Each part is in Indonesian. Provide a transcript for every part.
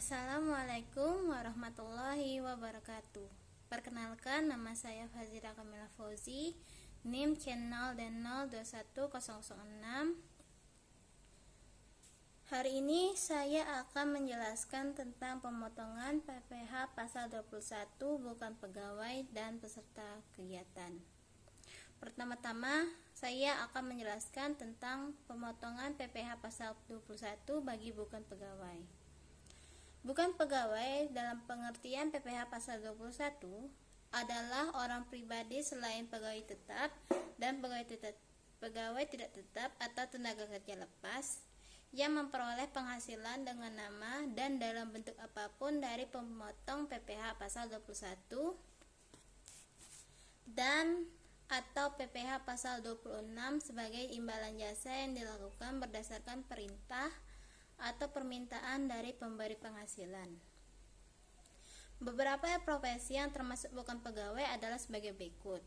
Assalamualaikum warahmatullahi wabarakatuh. Perkenalkan, nama saya Fazira Kamila Fauzi, NIM channel dan 021006. Hari ini saya akan menjelaskan tentang pemotongan PPh pasal 21 bukan pegawai dan peserta kegiatan. Pertama-tama, saya akan menjelaskan tentang pemotongan PPh pasal 21 bagi bukan pegawai. Bukan pegawai dalam pengertian PPh pasal 21 adalah orang pribadi selain pegawai tetap dan pegawai tidak tetap atau tenaga kerja lepas yang memperoleh penghasilan dengan nama dan dalam bentuk apapun dari pemotong PPh pasal 21 dan atau PPh pasal 26 sebagai imbalan jasa yang dilakukan berdasarkan perintah atau permintaan dari pemberi penghasilan. Beberapa profesi yang termasuk bukan pegawai adalah sebagai berikut.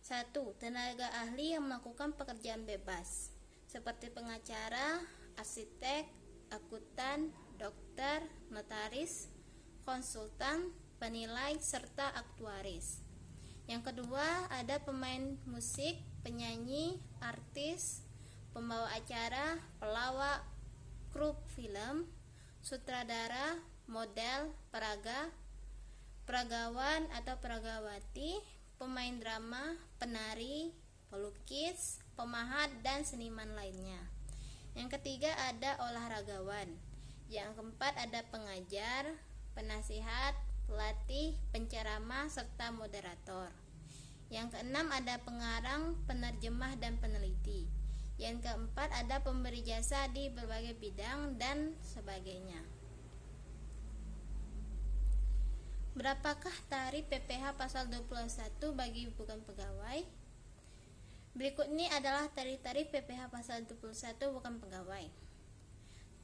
1. Tenaga ahli yang melakukan pekerjaan bebas seperti pengacara, arsitek, akuntan, dokter, notaris, konsultan, penilai, serta aktuaris. Yang kedua, ada pemain musik, penyanyi, artis, pembawa acara, pelawak, kru film, sutradara, model, peragawan atau peragawati, pemain drama, penari, pelukis, pemahat, dan seniman lainnya. Yang ketiga ada olahragawan. Yang keempat ada pengajar, penasihat, pelatih, penceramah, serta moderator. Yang keenam ada pengarang, penerjemah, dan peneliti. Yang keempat ada pemberi jasa di berbagai bidang dan sebagainya. Berapakah tarif PPh pasal 21 bagi bukan pegawai? Berikut ini adalah tarif-tarif PPh pasal 21 bukan pegawai.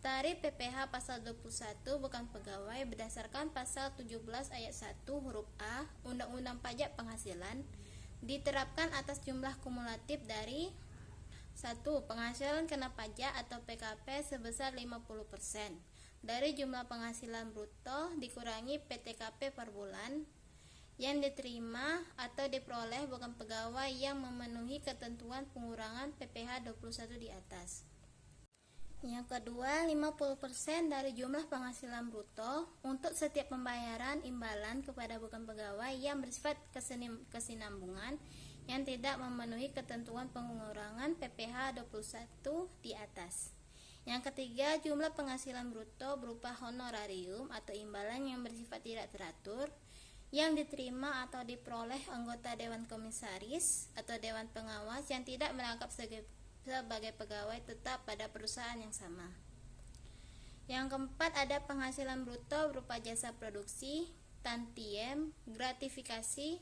Tarif PPh pasal 21 bukan pegawai berdasarkan pasal 17 ayat 1 huruf A Undang-Undang Pajak Penghasilan diterapkan atas jumlah kumulatif dari 1. Penghasilan kena pajak atau PKP sebesar 50% dari jumlah penghasilan bruto dikurangi PTKP per bulan yang diterima atau diperoleh bukan pegawai yang memenuhi ketentuan pengurangan PPh 21 di atas. Yang kedua, 50% dari jumlah penghasilan bruto untuk setiap pembayaran imbalan kepada bukan pegawai yang bersifat kesinambungan yang tidak memenuhi ketentuan pengurangan PPh 21 di atas. Yang ketiga, jumlah penghasilan bruto berupa honorarium atau imbalan yang bersifat tidak teratur yang diterima atau diperoleh anggota Dewan Komisaris atau Dewan Pengawas yang tidak merangkap sebagai pegawai tetap pada perusahaan yang sama. Yang keempat, ada penghasilan bruto berupa jasa produksi, tantiem, gratifikasi,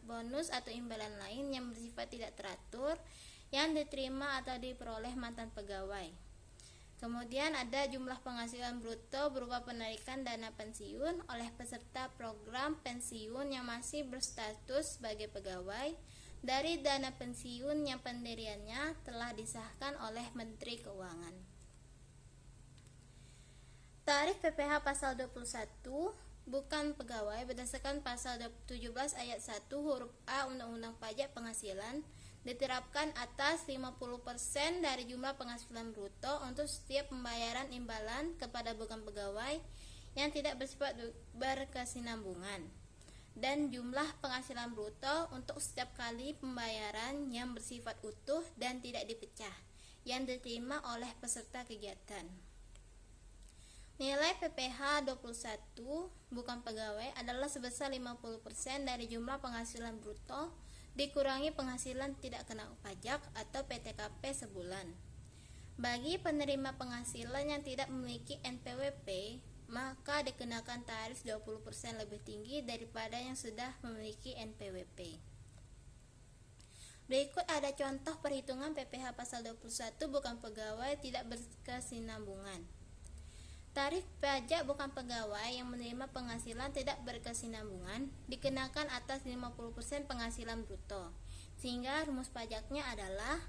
bonus atau imbalan lain yang bersifat tidak teratur yang diterima atau diperoleh mantan pegawai. Kemudian ada jumlah penghasilan bruto berupa penarikan dana pensiun oleh peserta program pensiun yang masih berstatus sebagai pegawai dari dana pensiun yang pendiriannya telah disahkan oleh Menteri Keuangan. Tarif PPh pasal 21 bukan pegawai berdasarkan pasal 17 ayat 1 huruf A Undang-Undang Pajak Penghasilan diterapkan atas 50% dari jumlah penghasilan bruto untuk setiap pembayaran imbalan kepada bukan pegawai yang tidak bersifat berkesinambungan dan jumlah penghasilan bruto untuk setiap kali pembayaran yang bersifat utuh dan tidak dipecah yang diterima oleh peserta kegiatan. Nilai PPh 21 bukan pegawai adalah sebesar 50% dari jumlah penghasilan bruto dikurangi penghasilan tidak kena pajak atau PTKP sebulan. Bagi penerima penghasilan yang tidak memiliki NPWP, maka dikenakan tarif 20% lebih tinggi daripada yang sudah memiliki NPWP. Berikut ada contoh perhitungan PPh pasal 21 bukan pegawai tidak berkesinambungan. Tarif pajak bukan pegawai yang menerima penghasilan tidak berkesinambungan dikenakan atas 50% penghasilan bruto, sehingga rumus pajaknya adalah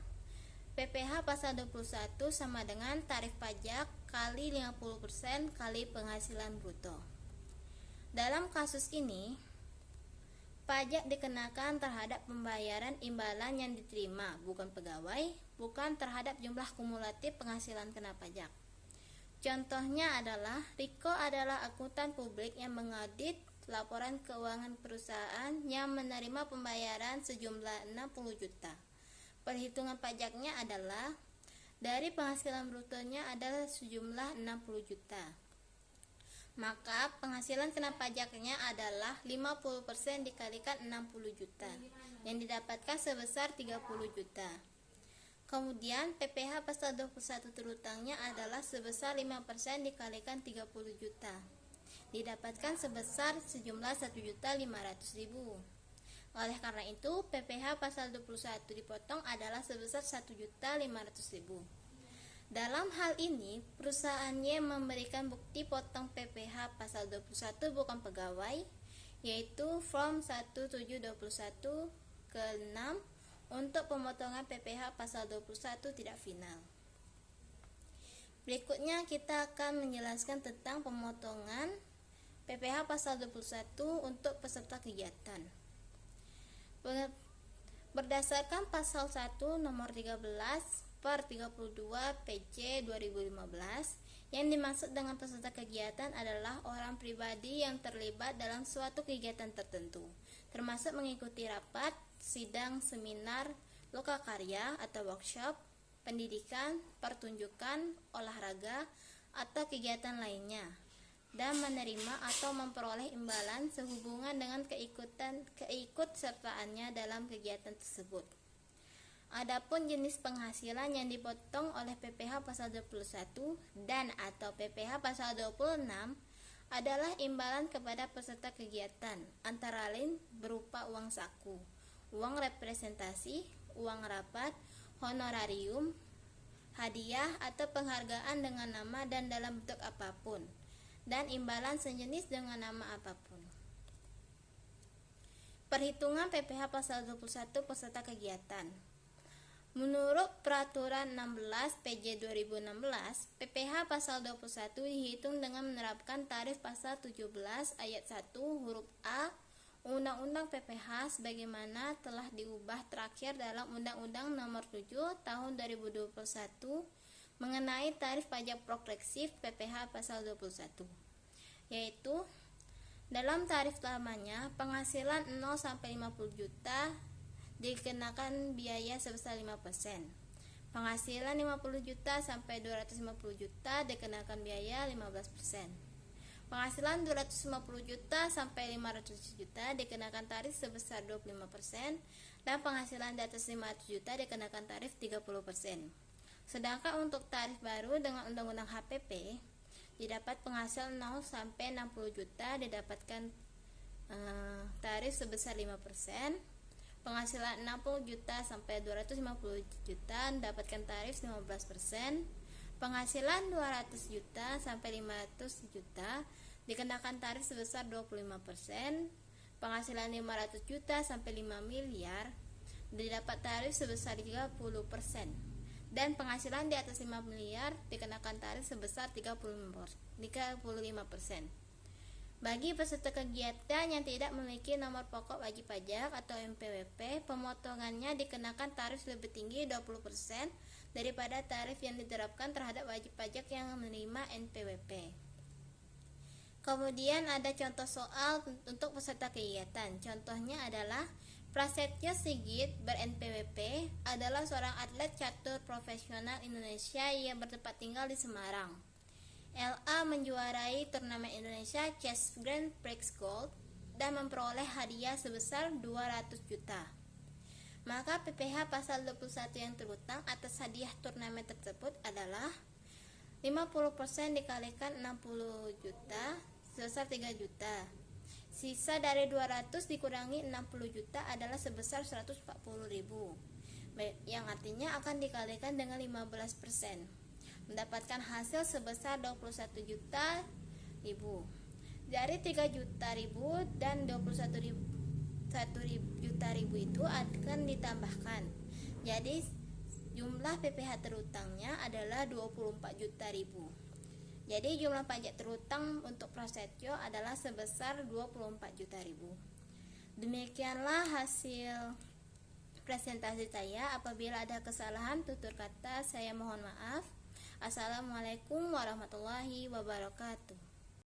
PPh pasal 21 sama dengan tarif pajak kali 50% kali penghasilan bruto. Dalam kasus ini, pajak dikenakan terhadap pembayaran imbalan yang diterima, bukan pegawai, bukan terhadap jumlah kumulatif penghasilan kena pajak. Contohnya adalah, Riko adalah akuntan publik yang mengaudit laporan keuangan perusahaan yang menerima pembayaran sejumlah 60 juta. Perhitungan pajaknya adalah dari penghasilan brutonya adalah sejumlah 60 juta. Maka penghasilan kena pajaknya adalah 50% dikalikan 60 juta yang didapatkan sebesar 30 juta. Kemudian PPh pasal 21 terutangnya adalah sebesar 5% dikalikan 30 juta. Didapatkan sebesar sejumlah 1.500.000. Oleh karena itu, PPh pasal 21 dipotong adalah sebesar 1.500.000. Dalam hal ini, perusahaannya memberikan bukti potong PPh pasal 21 bukan pegawai, yaitu form 1721 ke 6 untuk pemotongan PPh pasal 21 tidak final. Berikutnya kita akan menjelaskan tentang pemotongan PPh pasal 21 untuk peserta kegiatan. Berdasarkan pasal 1 nomor 13 per 32 PC 2015, yang dimaksud dengan peserta kegiatan adalah orang pribadi yang terlibat dalam suatu kegiatan tertentu, termasuk mengikuti rapat, sidang, seminar, lokakarya atau workshop, pendidikan, pertunjukan, olahraga, atau kegiatan lainnya, dan menerima atau memperoleh imbalan sehubungan dengan keikutsertaannya dalam kegiatan tersebut. Adapun jenis penghasilan yang dipotong oleh PPh pasal 21 dan atau PPh pasal 26 adalah imbalan kepada peserta kegiatan, antara lain berupa uang saku, uang representasi, uang rapat, honorarium, hadiah atau penghargaan dengan nama dan dalam bentuk apapun, dan imbalan sejenis dengan nama apapun. Perhitungan PPh pasal 21 peserta kegiatan. Menurut Peraturan 16 PJ 2016, PPh pasal 21 dihitung dengan menerapkan tarif pasal 17 ayat 1 huruf A Undang-Undang PPh sebagaimana telah diubah terakhir dalam Undang-Undang Nomor 7 Tahun 2021 mengenai tarif pajak progresif PPh pasal 21, yaitu dalam tarif lamanya penghasilan 0 sampai 50 juta dikenakan biaya sebesar 5%. Penghasilan 50 juta sampai 250 juta dikenakan biaya 15%. Penghasilan 250 juta sampai 500 juta dikenakan tarif sebesar 25%, dan penghasilan di atas 500 juta dikenakan tarif 30%. Sedangkan untuk tarif baru dengan Undang-Undang HPP, didapat penghasilan 0 sampai 60 juta didapatkan tarif sebesar 5%. Penghasilan 60 juta sampai 250 juta mendapatkan tarif 15%. Penghasilan 200 juta sampai 500 juta dikenakan tarif sebesar 25%. Penghasilan 500 juta sampai 5 miliar didapat tarif sebesar 30%. Dan penghasilan di atas 5 miliar dikenakan tarif sebesar 35%. Bagi peserta kegiatan yang tidak memiliki nomor pokok wajib pajak atau NPWP, pemotongannya dikenakan tarif lebih tinggi 20% daripada tarif yang diterapkan terhadap wajib pajak yang menerima NPWP. Kemudian ada contoh soal untuk peserta kegiatan. Contohnya adalah Prasetyo Sigit ber-NPWP adalah seorang atlet catur profesional Indonesia yang bertempat tinggal di Semarang. LA menjuarai turnamen Indonesia Chess Grand Prix Gold dan memperoleh hadiah sebesar 200 juta. Maka PPh pasal 21 yang terhutang atas hadiah turnamen tersebut adalah 50% dikalikan 60 juta sebesar 3 juta. Sisa dari 200 dikurangi 60 juta adalah sebesar 140.000, yang artinya akan dikalikan dengan 15%. Mendapatkan hasil sebesar 21 juta ribu. Dari 3 juta ribu dan 21 juta ribu itu akan ditambahkan. Jadi Jumlah PPh terutangnya adalah 24 juta ribu. Jadi jumlah pajak terutang untuk Prasetyo adalah sebesar 24 juta ribu. Demikianlah hasil presentasi saya. Apabila ada kesalahan tutur kata, saya mohon maaf. Assalamualaikum warahmatullahi wabarakatuh.